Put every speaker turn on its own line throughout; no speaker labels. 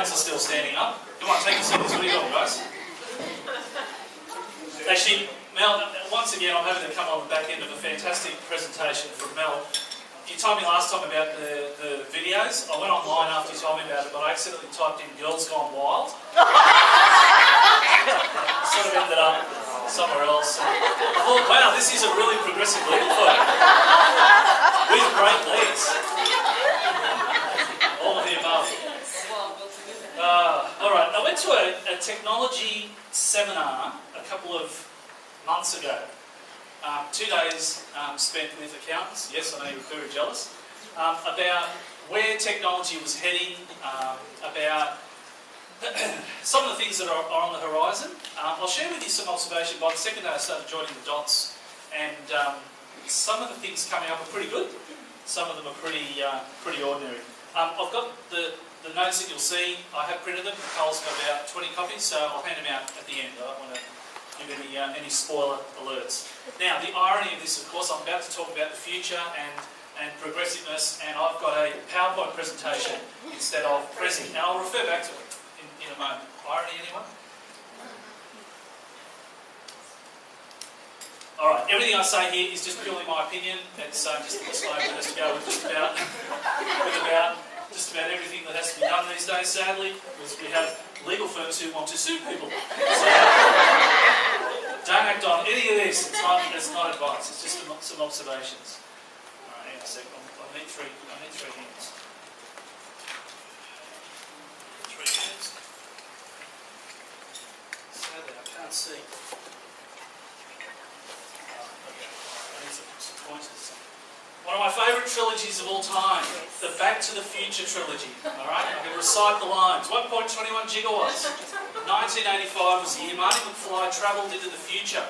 Males are still standing up. Come on, take a seat. What are you doing, guys? Actually, Mel, once again, I'm having to come on the back end of a fantastic presentation from Mel. You told me last time about the videos. I went online after you told me about it, but I accidentally typed in Girls Gone Wild. Sort of ended up somewhere else. I thought, wow, this is a really progressive legal firm. With great leads. All of the above. Alright, I went to a technology seminar a couple of months ago. 2 days spent with accountants, yes, I know you're very jealous, about where technology was heading, about some of the things that are on the horizon. I'll share with you some observation. By the second day I started joining the dots, and some of the things coming up are pretty good, some of them are pretty ordinary. I've got the notes that you'll see. I have printed them. Cole's got about 20 copies, so I'll hand them out at the end. I don't want to give any spoiler alerts. Now, the irony of this, of course, I'm about to talk about the future and progressiveness, and I've got a PowerPoint presentation instead of pressing. And I'll refer back to it in a moment. Irony, anyone? Alright, everything I say here is just purely my opinion. It's just a disclaimer that has to go with just about everything that has to be done these days, sadly, because we have legal firms who want to sue people. So, don't act on any of this. It's not advice. It's just some observations. Alright, hang on a second. I need three hands. Three hands. Sadly, I can't see. Okay. I need some pointers. One of my favourite trilogies of all time, the Back to the Future trilogy. Alright, I can recite the lines. 1.21 gigawatts. 1985 was the year Marty McFly travelled into the future.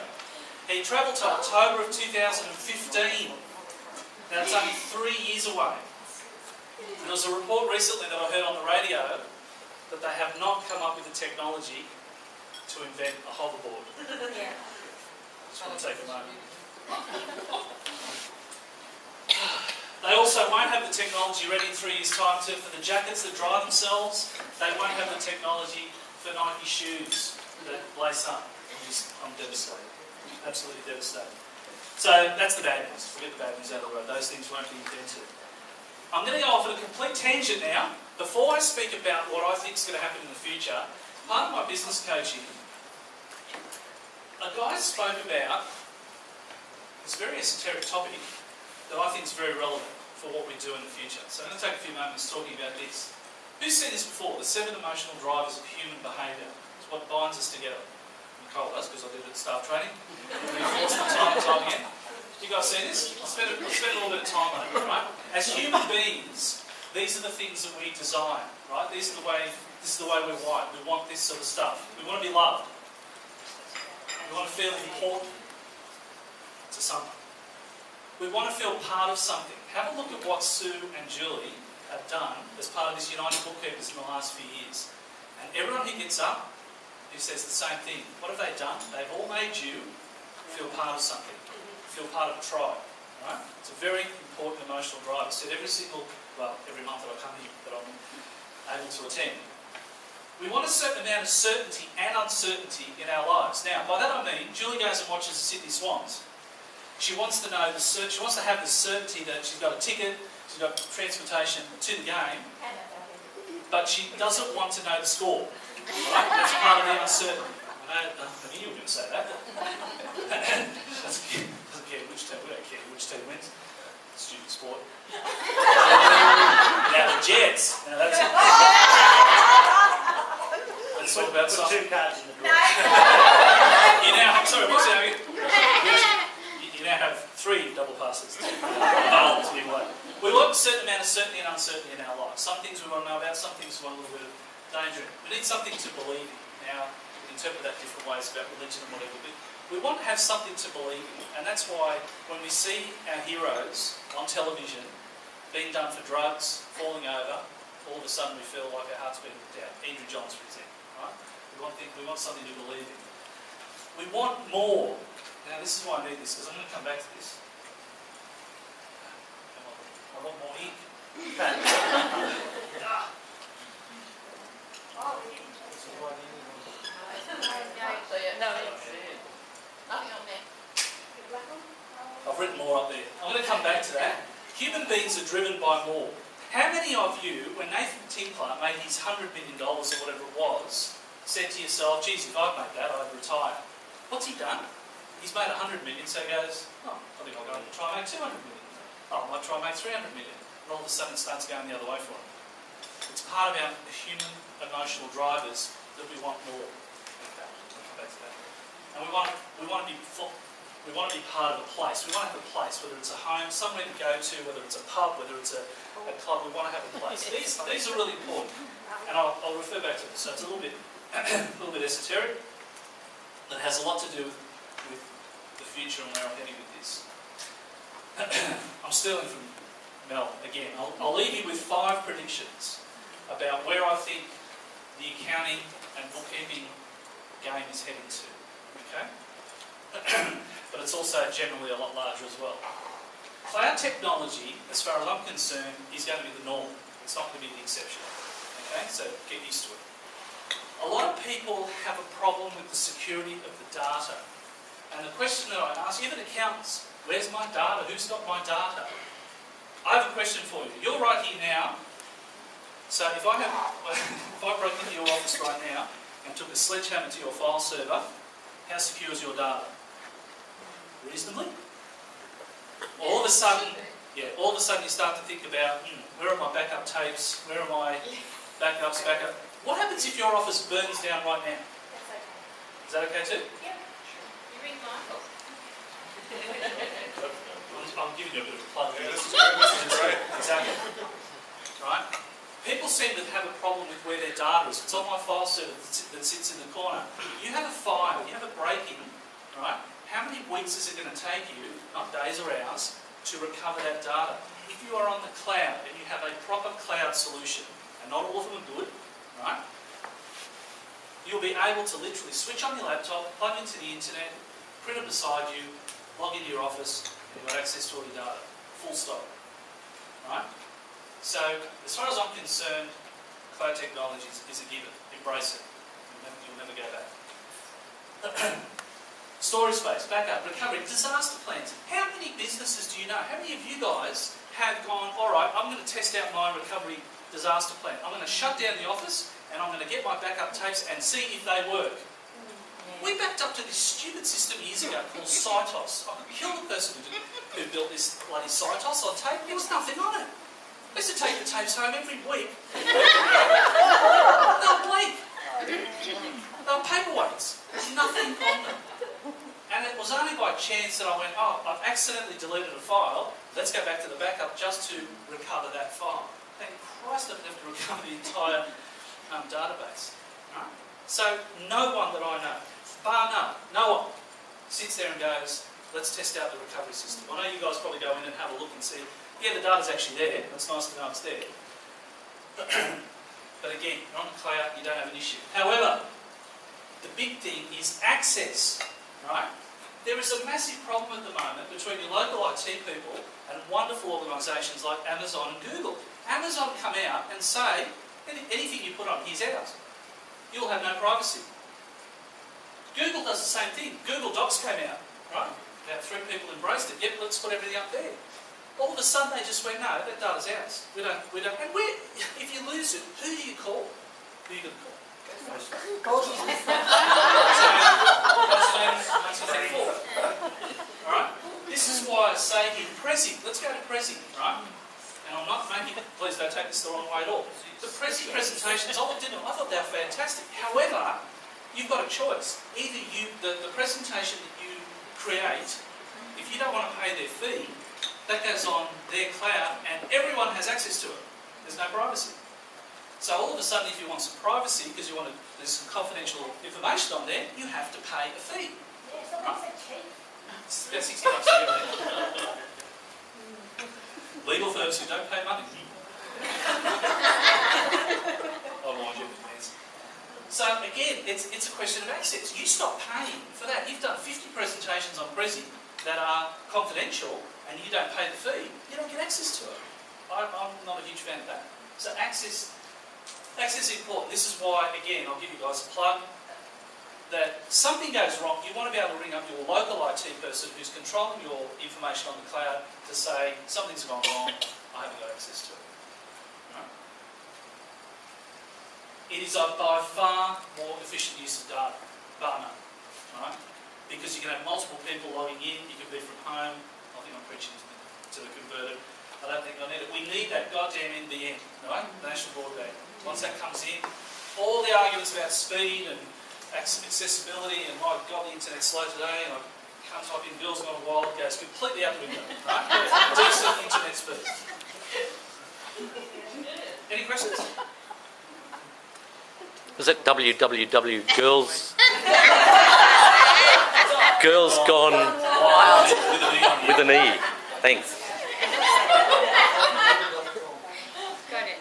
He travelled to October of 2015. Now it's only 3 years away. And there was a report recently that I heard on the radio that they have not come up with the technology to invent a hoverboard.
Yeah.
Just want to take a moment. They also won't have the technology ready in 3 years' time for the jackets that dry themselves. They won't have the technology for Nike shoes that lace up. I'm devastated. Absolutely devastated. So that's the bad news. Forget the bad news out of the road. Those things won't be invented. I'm going to go off on a complete tangent now. Before I speak about what I think is going to happen in the future, part of my business coaching, a guy spoke about this very esoteric topic that I think is very relevant for what we do in the future. So I'm going to take a few moments talking about this. Who's seen this before? The 7 emotional drivers of human behaviour. It's what binds us together. Nicole does, because I did it at staff training. Reinforced it time and time again. You guys seen this? I'll spend a little bit of time on it, right? As human beings, these are the things that we desire, right? This is the way we're wired. We want this sort of stuff. We want to be loved. We want to feel important to someone. We want to feel part of something. Have a look at what Sue and Julie have done as part of this United Bookkeepers in the last few years. And everyone who gets up, who says the same thing, what have they done? They've all made you feel part of something, feel part of a tribe. Right? It's a very important emotional drive. I said every month that I come here that I'm able to attend. We want a certain amount of certainty and uncertainty in our lives. Now, by that I mean, Julie goes and watches the Sydney Swans. She wants to know she wants to have the certainty that she's got a ticket, she's got transportation to the game, but she doesn't want to know the score. Right? That's part of the uncertainty. I knew you were going to say that. doesn't care which team. We don't care which team wins. Stupid sport. Now the Jets. Now that's it. Let's talk about something. 2 cards in the drawer. You now have, sorry, what's that? You now have 3 double passes. We want a certain amount of certainty and uncertainty in our lives. Some things we want to know about, some things we want a little bit of danger in. We need something to believe in. Now, we can interpret that different ways about religion and whatever, but we want to have something to believe in. And that's why when we see our heroes on television being done for drugs, falling over, all of a sudden we feel like our heart's being ripped out. Andrew Johns, for example. Right? We want something to believe in. We want more. Now this is why I need this, because I'm going to come back to this. I want more ink. beings are driven by more. How many of you, when Nathan Tinkler made his $100 million or whatever it was, said to yourself, geez, if I'd made that, I'd retire? What's he done? He's made 100 million, so he goes, oh, I think I'll go and try and make 200 million. Oh, I might try and make 300 million. And all of a sudden it starts going the other way for him. It's part of our human emotional drivers that we want more. Okay, I'll come back to that. And we want to be part of a place. We want to have a place, whether it's a home, somewhere to go to, whether it's a pub, whether it's a club. We want to have a place. These are really important, and I'll refer back to this. So it's a little bit esoteric. That has a lot to do with the future and where I'm heading with this. I'm stealing from Mel again. I'll leave you with 5 predictions about where I think the accounting and bookkeeping game is heading to. Okay? But it's also generally a lot larger as well. Cloud technology, as far as I'm concerned, is going to be the norm. It's not going to be the exception. Okay? So get used to it. A lot of people have a problem with the security of the data. And the question that I ask, even accountants, where's my data? Who's got my data? I have a question for you. You're right here now. So if I broke into your office right now and took a sledgehammer to your file server, how secure is your data? Reasonably? All of a sudden you start to think about, where are my backup tapes? Where are my backup? What happens if your office burns down right now?
That's okay.
Is that okay too?
Yep. You ring Michael.
I'm giving you a bit of a plug.
Yeah, this is great.
Exactly. Right? People seem to have a problem with where their data is. It's on my file server that sits in the corner. You have a fire, you have a break-in, right? How many weeks is it going to take you, not days or hours, to recover that data? If you are on the cloud and you have a proper cloud solution, and not all of them are good, right? You'll be able to literally switch on your laptop, plug into the internet, print it beside you, log into your office, and you've got access to all your data. Full stop. Right? So, as far as I'm concerned, cloud technology is a given. Embrace it. You'll never go back. Storage space, backup, recovery, disaster plans. How many businesses do you know? How many of you guys have gone, all right, I'm going to test out my recovery disaster plan. I'm going to shut down the office and I'm going to get my backup tapes and see if they work. We backed up to this stupid system years ago called Cytos. I could kill the person who built this bloody Cytos on tape. There was nothing on it. I used to take the tapes home every week. They were blank. They were paperweights. There's nothing on them. And it was only by chance that I went, oh, I've accidentally deleted a file. Let's go back to the backup just to recover that file. Thank Christ I didn't have to recover the entire database. Right? So no one that I know, bar none, no one sits there and goes, let's test out the recovery system. I know you guys probably go in and have a look and see, yeah, the data's actually there. It's nice to know it's there. But again, you're on the cloud, you don't have an issue. However, the big thing is access. Right? There is a massive problem at the moment between your local IT people and wonderful organisations like Amazon and Google. Amazon come out and say, anything you put on here's ours. You'll have no privacy. Google does the same thing. Google Docs came out, right? About 3 people embraced it. Yep, let's put everything up there. All of a sudden they just went, no, that data's ours. We don't. And if you lose it, who do you call? Who are you going to call? Alright? This is why I say here, Prezi. Let's go to Prezi, right? And I'm not making it, please don't take this the wrong way at all. The Prezi presentations, I looked into them, I thought they were fantastic. However, you've got a choice. Either the presentation that you create, if you don't want to pay their fee, that goes on their cloud and everyone has access to it. There's no privacy. So all of a sudden, if you want some privacy, because there's some confidential information on there, you have to pay a fee.
Yeah, something so cheap.
It's about $60 a year. Legal firms who don't pay money. I'll warn you. So again, it's a question of access. You stop paying for that. You've done 50 presentations on Prezi that are confidential, and you don't pay the fee. You don't get access to it. I'm not a huge fan of that. So access is important. This is why, again, I'll give you guys a plug, that something goes wrong, you want to be able to ring up your local IT person who's controlling your information on the cloud to say, something's gone wrong, I haven't got access to it. Right? It is a by far more efficient use of data, bar none. Right? Because you can have multiple people logging in, you can be from home. I think I'm preaching to the converted. I don't think I need it. We need that goddamn NBN, right? National Broadband. Once that comes in, all the arguments about speed and accessibility and my God, the internet's slow today and I can't type in bills on a while, it goes completely out the window, right? Decent internet speed. Any questions?
Was it www girls? Girls gone
Wild. With an E on
with an E. Thanks.
Got it.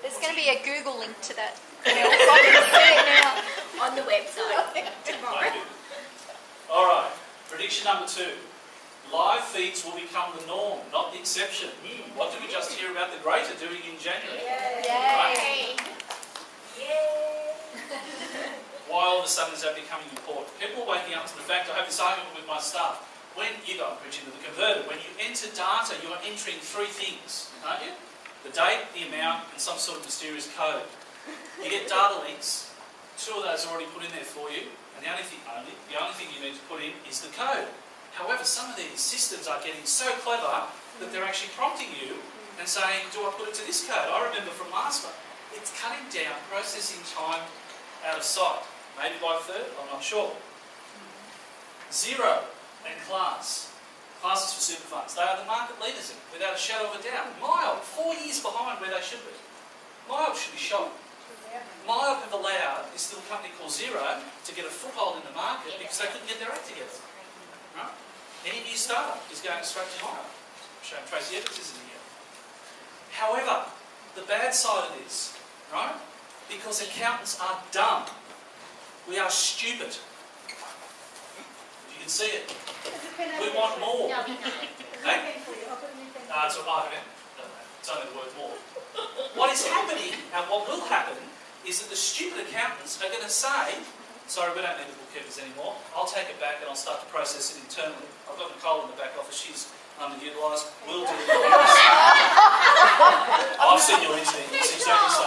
There's going to be a Google link to that. I can see it now.
On the website tomorrow.
Alright, prediction number 2. Live feeds will become the norm, not the exception. What did we just hear about the Greater doing in January?
Yay.
Why all of a sudden is that becoming important? People are waking up to the fact, I have this argument with my staff, when you go preaching to the converted, when you enter data, you are entering 3 things, aren't you? The date, the amount, and some sort of mysterious code. You get data links, 2 of those are already put in there for you, and the only thing you need to put in is the code. However, some of these systems are getting so clever that they're actually prompting you and saying, do I put it to this code? I remember from last month, it's cutting down processing time out of sight. Maybe by a third, I'm not sure. Xero and Class. Classes for super funds. They are the market leaders in it, without a shadow of a doubt. Mild, 4 years behind where they should be. Mild should be shocked. Mild have allowed this little company called Xero to get a foothold in the market because they couldn't get their act together. Right? Any new startup is going straight to Mild. I'm showing Tracy Evans isn't here. However, the bad side of this, right? Because accountants are dumb. We are stupid. You can see it. We want more.
No, we can't.
Hey? It's only the word more. What is happening, and what will happen, is that the stupid accountants are going to say, sorry, we don't need the bookkeepers anymore. I'll take it back and I'll start to process it internally. I've got Nicole in the back office. She's underutilised. We'll do it. I've seen your internet. It's exactly so.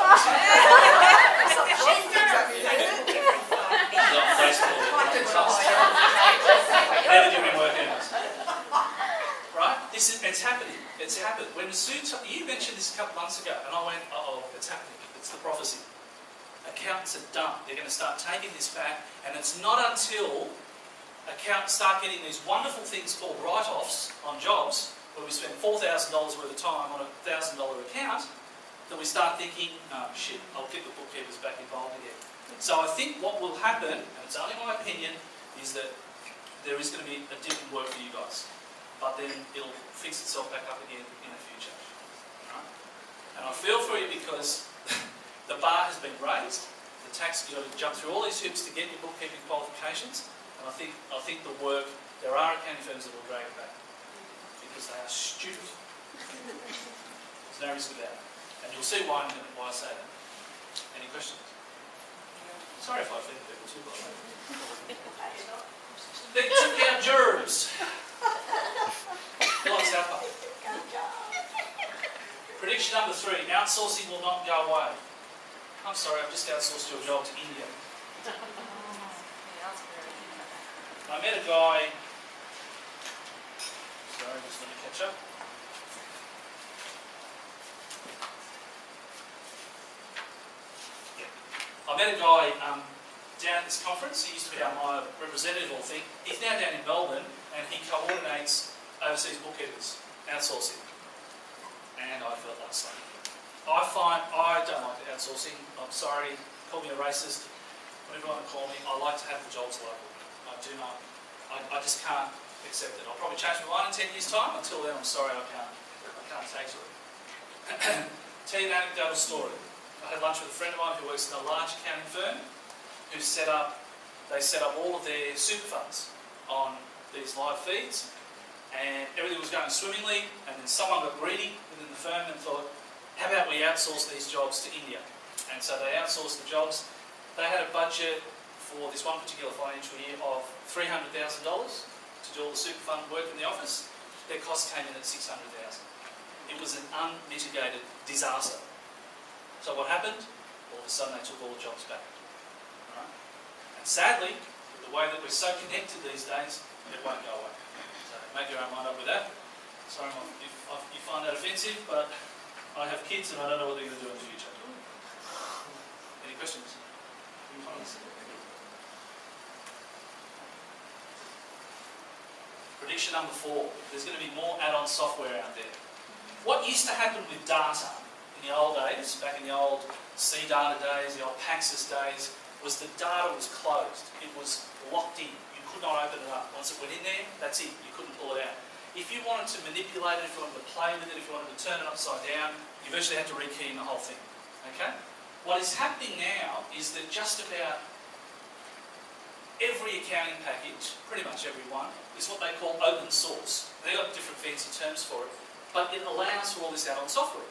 Never do work hours. Right? It's happening. It's happened. When you mentioned this a couple of months ago, and I went, uh-oh, it's happening. It's the prophecy. Accountants are dumb. They're going to start taking this back, and it's not until accountants start getting these wonderful things called write-offs on jobs, where we spend $4,000 worth of time on a $1,000 account, that we start thinking, oh shit, I'll get the bookkeepers back involved again. So I think what will happen, and it's only my opinion, is that there is going to be a dip in work for you guys. But then it'll fix itself back up again in the future. Right? And I feel for you because the bar has been raised. The tax, you've got to jump through all these hoops to get your bookkeeping qualifications. And I think the work, there are accounting firms that will drag it back. Because they are stupid. There's no risk about it. And you'll see why I say that. Any questions? Sorry if I offend people too, by the way. They took out jurors. Like South Park. Prediction number 3, outsourcing will not go away. I'm sorry, I've just outsourced your job to India. I met a guy, sorry, just let me catch up. I met a guy down at this conference. He used to be my representative or thing. He's now down in Melbourne and he coordinates overseas bookkeepers, outsourcing. And I felt like something. I don't like the outsourcing. I'm sorry, call me a racist, whatever you want to call me. I like to have the jobs local. I do not. I just can't accept it. I'll probably change my mind in 10 years' time. Until then, I'm sorry, I can't take to it. Tell you an anecdotal story. I had lunch with a friend of mine who works in a large accounting firm who set up all of their super funds on these live feeds, and everything was going swimmingly, and then someone got greedy within the firm and thought, how about we outsource these jobs to India? And so they outsourced the jobs. They had a budget for this one particular financial year of $300,000 to do all the super fund work in the office. Their cost came in at $600,000. It was an unmitigated disaster. So what happened? All of a sudden they took all the jobs back. Right? And sadly, with the way that we're so connected these days, it won't go away. So make your own mind up with that. Sorry if you find that offensive, but I have kids and I don't know what they're going to do in the future. Any questions? Prediction number 4. There's going to be more add-on software out there. What used to happen with data in the old days, back in the old C-data days, the old Paxos days, was the data was closed. It was locked in. You could not open it up. Once it went in there, that's it. You couldn't pull it out. If you wanted to manipulate it, if you wanted to play with it, if you wanted to turn it upside down, you virtually had to rekey in the whole thing. Okay? What is happening now is that just about every accounting package, pretty much every one, is what they call open source. They've got different fancy terms for it, but it allows for all this add-on software.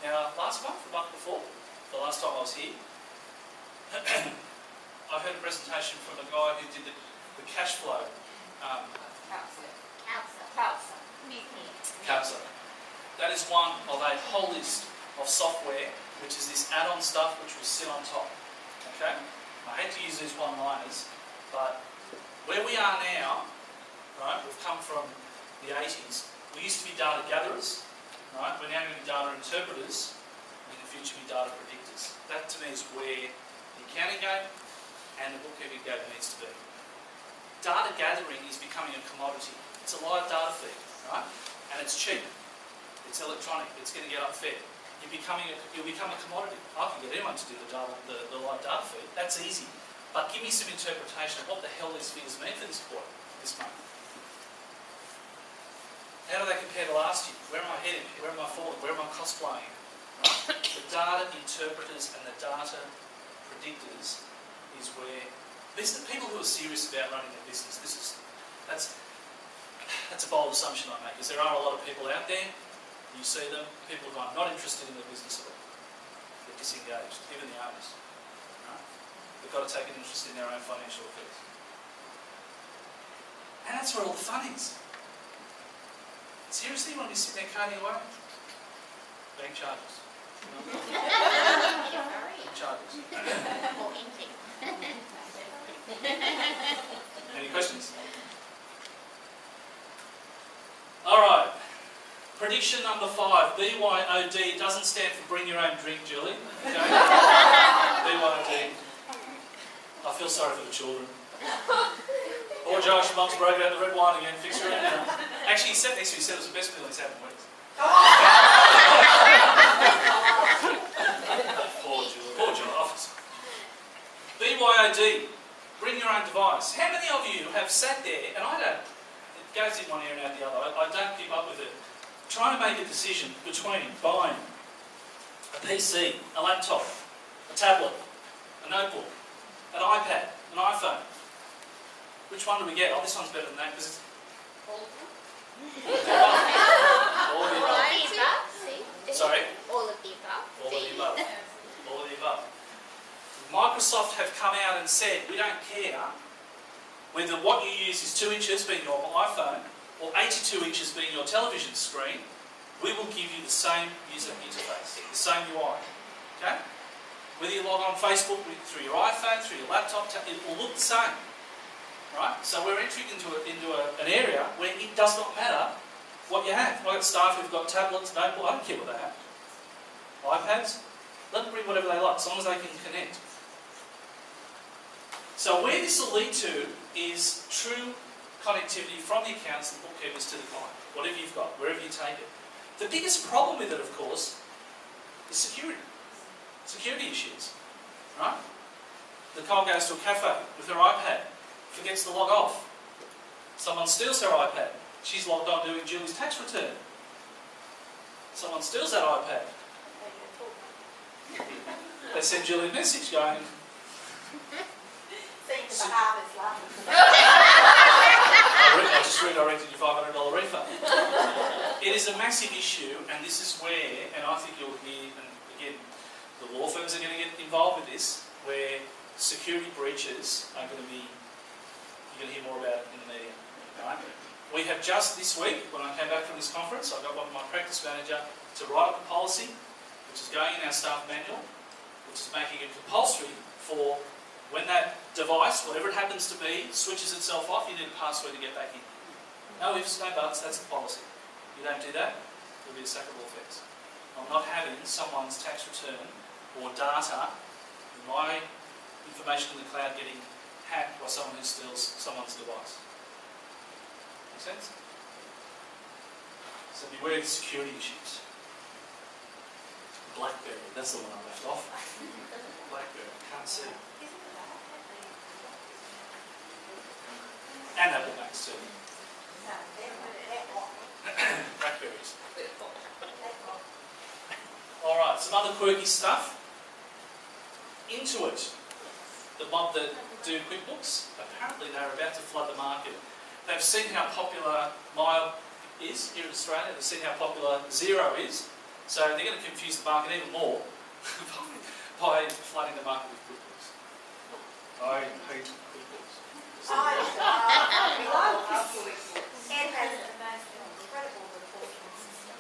Now, last month, the month before, the last time I was here, I heard a presentation from a guy who did the cash flow. Capsa. That is one of a whole list of software, which is this add-on stuff which will sit on top. Okay? I hate to use these one-liners, but where we are now, right, we've come from the 80s. We used to be data gatherers, right? We're now going to be data interpreters, and in the future be data predictors. That to me is where the accounting game and the bookkeeping game needs to be. Data gathering is becoming a commodity. It's a live data feed, right? And it's cheap. It's electronic. It's going to get up fair. You'll become a commodity. I can get anyone to do the live data feed. That's easy. But give me some interpretation of what the hell these figures mean for this quarter, this month. How do they compare to last year? Where am I heading? Where am I falling? Where am I cosplaying? Right? The data interpreters and the data predictors is where people who are serious about running their business. That's a bold assumption I make, because there are a lot of people out there. You see them, people who are not interested in the business at all. They're disengaged, even the owners. Right? They've got to take an interest in their own financial affairs. And that's where all the fun is. Seriously, you want to be sitting there coding away? Bank charges. Bank charges. Any questions? Alright. Prediction number 5. BYOD doesn't stand for bring your own drink, Julie. Okay? BYOD. I feel sorry for the children. Poor Josh, mum's broke out the red wine again, fix her in now. Actually, he sat next to me, he said it was the best meal he's had in weeks. Poor Julie, officer. BYOD, bring your own device. How many of you have sat there, and I don't, it goes in one ear and out the other, I don't keep up with it, trying to make a decision between buying a PC, a laptop, a tablet, a notebook, an iPad, an iPhone. Which one do we get? Oh, this one's better than that because it's...
All of them.
All of the above. Sorry?
All of the above.
All of the above. All of the above. Microsoft have come out and said, we don't care whether what you use is 2 inches being your iPhone or 82 inches being your television screen, we will give you the same user interface, the same UI. Okay? Whether you log on Facebook through your iPhone, through your laptop, it will look the same. Right? So we're entering into an area where it does not matter what you have. I've got staff who've got tablets, notebook, I don't care what they have. iPads, let them bring whatever they like, as long as they can connect. So where this will lead to is true connectivity from the accountants and bookkeepers to the client. Whatever you've got, wherever you take it. The biggest problem with it, of course, is security. Security issues. Right? Nicole goes to a cafe with her iPad, forgets to log off. Someone steals her iPad. She's logged on doing Julie's tax return. Someone steals that iPad. They send Julie a message going, I just redirected your $500 refund. It is a massive issue, and this is where, and I think you'll hear, and again, the law firms are going to get involved with this, where security breaches are going to be, you're going to hear more about it in the media. Right? We have just this week, when I came back from this conference, I got one of my practice manager to write up a policy, which is going in our staff manual, which is making it compulsory for when that device, whatever it happens to be, switches itself off, you need a password to get back in. No ifs, no buts, that's the policy. You don't do that, it'll be a sackable offence. I'm not having someone's tax return or data, my information in the cloud getting hacked by someone who steals someone's device. Make sense? So beware of security issues. BlackBerry, that's the one I left off. BlackBerry, can't see. And Apple Macs too. Blackberries. Alright, some other quirky stuff. Intuit, the mob that do QuickBooks, apparently they're about to flood the market. They've seen how popular Maya is here in Australia, they've seen how popular Xero is, so they're going to confuse the market even more by flooding the market with QuickBooks. I hate QuickBooks.
I love QuickBooks. It has the most incredible reporting system.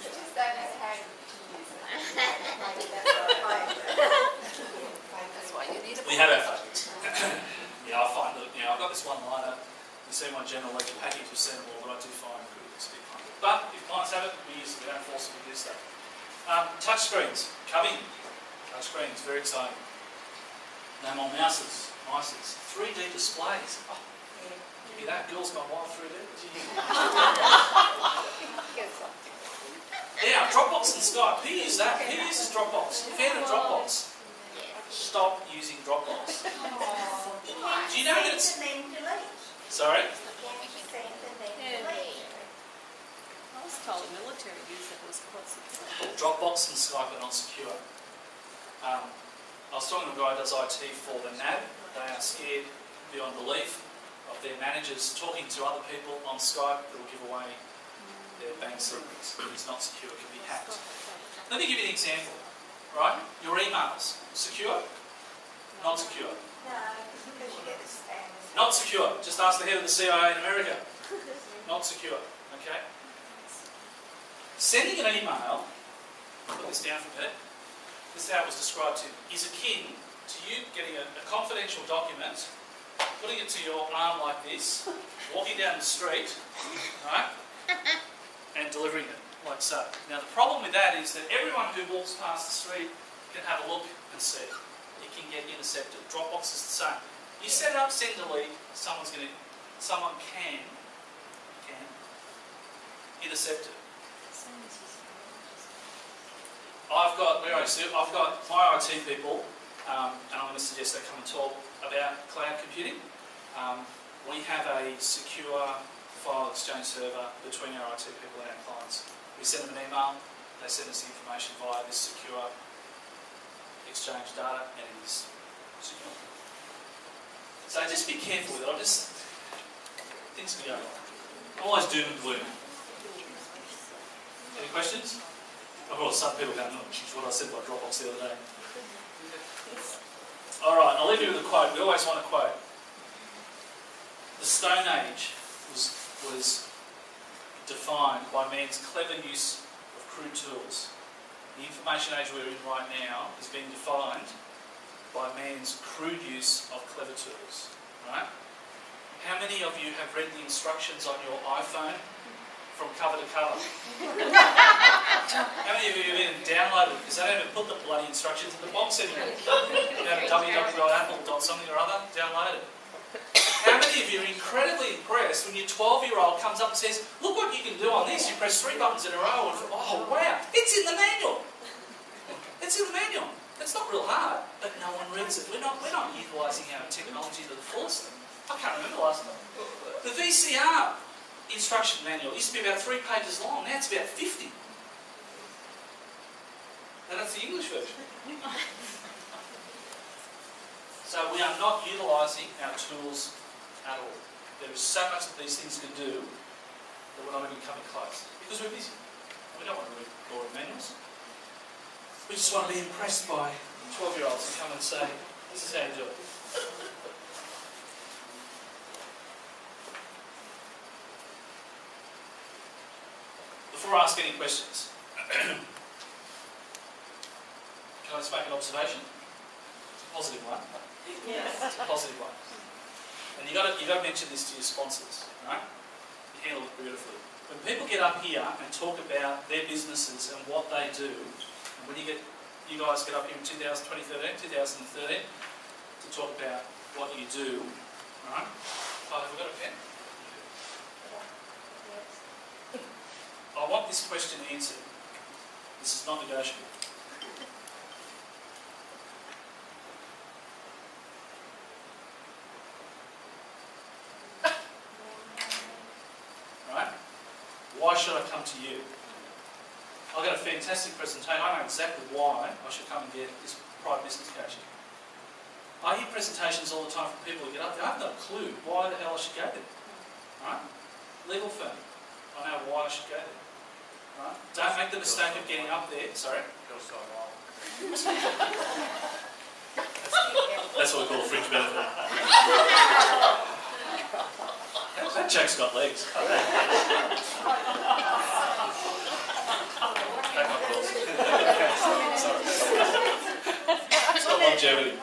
Just don't know how to use it.
That's why you need a
We have our favourites. Yeah, I find that, I've got this one liner, you see my general ledger package with more, but I do find QuickBooks a bit funny. But if clients have it, we use it, we don't force them to do stuff. Touch screens, coming. Touch screens, very exciting. No more mouses, mices. 3D displays. Oh, give me that. Girls gone wild 3D. Yeah, Dropbox and Skype. Who uses that? Who uses Dropbox? Fan of Dropbox. Stop using Dropbox. Do you know that it's... Sorry?
I was told the military use it was quite secure.
Dropbox and Skype are not secure. I was talking to a guy who does IT for the NAB. They are scared beyond belief of their managers talking to other people on Skype that will give away their bank secrets. It's not secure, it can be hacked. Let me give you an example, right? Your emails, secure? Not secure.
No, because you get the spam.
Not secure. Just ask the head of the CIA in America. Not secure, okay? Sending an email, put this down for a minute, this is how it was described to, is akin to you getting a confidential document, putting it to your arm like this, walking down the street, right, and delivering it like so. Now the problem with that is that everyone who walks past the street can have a look and see it. It can get intercepted. Dropbox is the same. You set it up, send, delete, someone can intercept it. I've got my IT people, and I'm going to suggest they come and talk about cloud computing. We have a secure file exchange server between our IT people and our clients. We send them an email, they send us the information via this secure exchange data, and it is secure. So just be careful with it. Things can go wrong. I'm always doom and gloom. Any questions? Of course, some people don't know, which is what I said about Dropbox the other day. Alright, I'll leave you with a quote. We always want a quote. The Stone Age was defined by man's clever use of crude tools. The information age we're in right now is being defined by man's crude use of clever tools. Right? How many of you have read the instructions on your iPhone from cover to cover? How many of you have even downloaded it? Because they don't even put the bloody instructions in the box anymore. You have www.apple. something or other, download it. How many of you are incredibly impressed when your 12-year-old comes up and says, look what you can do on this, you press 3 buttons in a row and, oh wow, it's in the manual. It's in the manual. It's not real hard, but no one reads it. We're not utilising our technology to the fullest. I can't remember the last time. The VCR instruction manual used to be about 3 pages long, now it's about 50. And that's the English version. So we are not utilising our tools at all. There is so much that these things can do that we're not even coming close. Because we're busy. We don't want to read boring manuals. We just want to be impressed by 12-year-olds who come and say, this is how you do it. before I ask any questions, can I just make an observation? It's a positive one.
Yes.
It's a positive one. And you got to mention this to your sponsors, right? You handle it beautifully. When people get up here and talk about their businesses and what they do, and when you guys get up here in 2013, to talk about what you do, right? Oh, have we got a pen? I want this question answered. This is not negotiable. Right? Why should I come to you? I've got a fantastic presentation. I know exactly why I should come and get this private business coaching. I hear presentations all the time from people who get up there. I haven't got a clue why the hell I should go there. Right? Legal firm. I know why I should go there. Right? Don't make the mistake of getting up there. Sorry? That's what we call a fringe benefit. That joke's got legs. It's got longevity.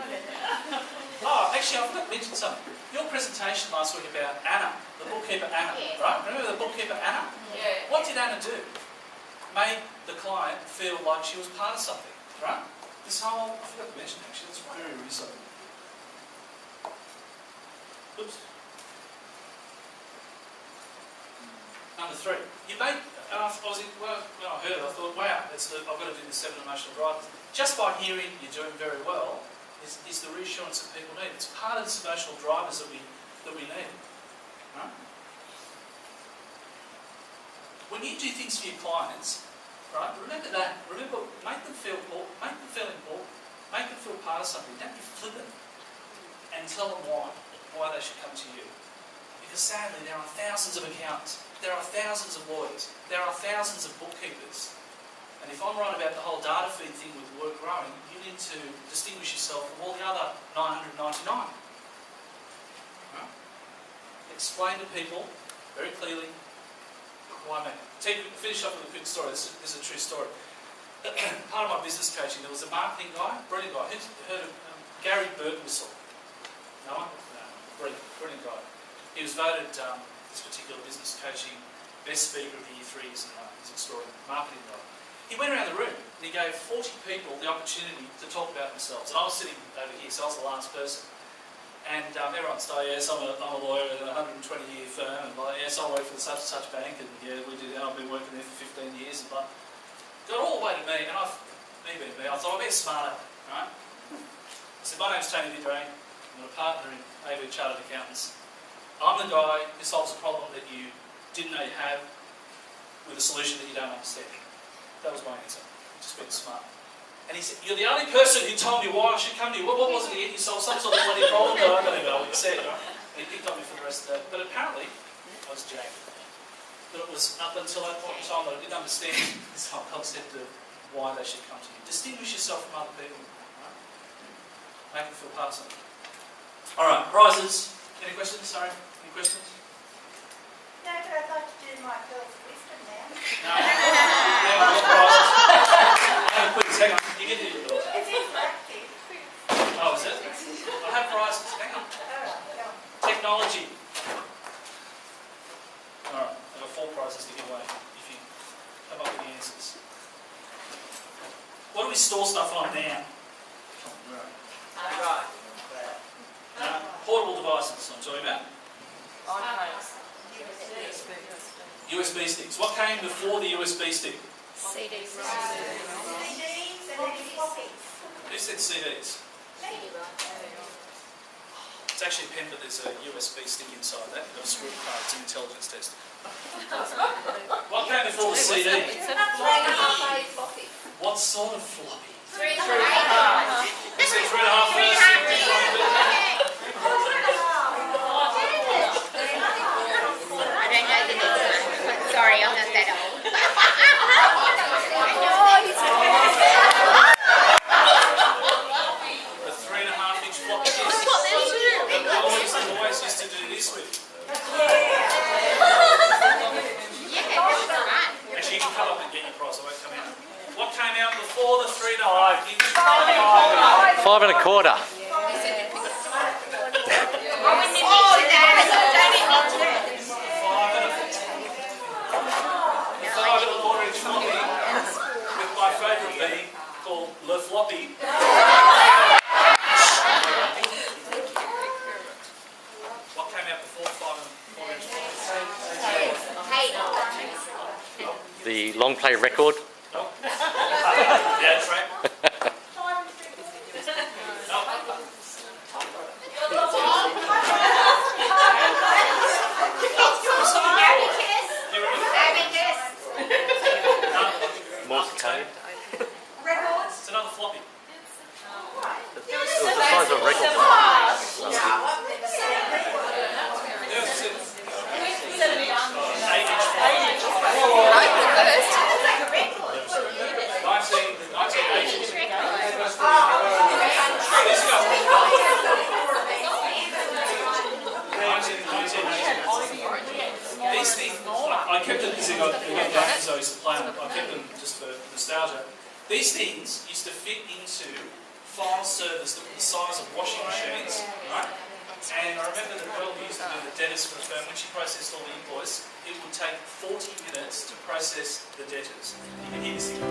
Oh, actually, I forgot to mention something. Your presentation last week about Anna, the bookkeeper Anna, right? Remember the bookkeeper Anna?
Yeah.
What did Anna do? Made the client feel like she was part of something, right? This whole, I forgot to mention actually, that's very, really something. Oops. Number 3, you made, and I was in, well, when I heard it, I thought, wow, I've got to do the 7 emotional drivers. Just by hearing you're doing very well is the reassurance that people need. It's part of the emotional drivers that we need. Right? When you do things for your clients, right, remember that. Remember, make them feel important, make them feel important, make them feel part of something. Don't be flippant and tell them why they should come to you. Because sadly, there are thousands of accountants, there are thousands of lawyers, there are thousands of bookkeepers. And if I'm right about the whole data feed thing with work growing, you need to distinguish yourself from all the other 999. Right? Explain to people very clearly why me. Finish off with a quick story. This is a true story. Part of my business coaching, there was a marketing guy, brilliant guy. Who's heard of Gary Birtwhistle? No one? No. Brilliant guy. He was voted this particular business coaching best speaker of the year 3 years in a row. He's an extraordinary marketing guy. He went around the room and he gave 40 people the opportunity to talk about themselves. And I was sitting over here, so I was the last person. And everyone said, yes, I'm a lawyer at a 120-year firm, and like, yes, I work for such and such bank, and yeah, I've been working there for 15 years, and like, got all the way to me, and I thought I'd be smarter, right? I said, my name's Tony Vidray, I'm a partner in AV Chartered Accountants. I'm the guy who solves a problem that you didn't know you had with a solution that you don't understand. That was my answer. Just being smart. And he said, you're the only person who told me why I should come to you. What was it again? You solved some sort of bloody problem that I don't even know what you said. Right? And he picked on me for the rest of that. But apparently, I was jacked. But it was up until that point in time that I didn't understand this whole concept of why they should come to you. Distinguish yourself from other people. Right? Make them feel part of something. Alright, prizes. Any questions? Sorry, any questions?
No, but I'd like to do my girl's wisdom now.
No. Yeah, we've got prizes. No, please, hang on. You get to do yours.
It's interactive.
Oh, is it? I have prizes. Hang on.
Go on.
Technology. Alright, I've got 4 prizes to give away if you come up with the answers. What do we store stuff on now?
Right.
Portable devices, I'm talking about. USB sticks. What came before the USB stick?
CDs.
CDs and then floppies.
Who said CDs? It's actually a pen, but there's a USB stick inside that. Got a screw card. It's an intelligence test. What came before the CD?
It's a 3.5 floppy.
What sort of floppy?
3.5.
Who said 3.5 first?
I don't know the next one. Sorry, I'm not that old.
The 3.5-inch floppy disk. That we always used to do this with.
Yeah, that's right.
Actually, you can came out before the 3.5 inch?
5 1/4.
With my favourite bee called Le Floppy. What came out before 5 1/4 inch?
The long play record.
Yeah, track.
Morse code.
It's another floppy.
It was the size of a record.
Yeah, it's it. 8 inch floppy. 1980. Let's go. 1980. These things, I kept them because they got down, so I used to play them. I kept them just for nostalgia. These things used to fit into file servers that were the size of washing machines, right? And I remember the girl who used to do the debtors for the firm, when she processed all the invoice, it would take 40 minutes to process the debtors. You can hear this thing.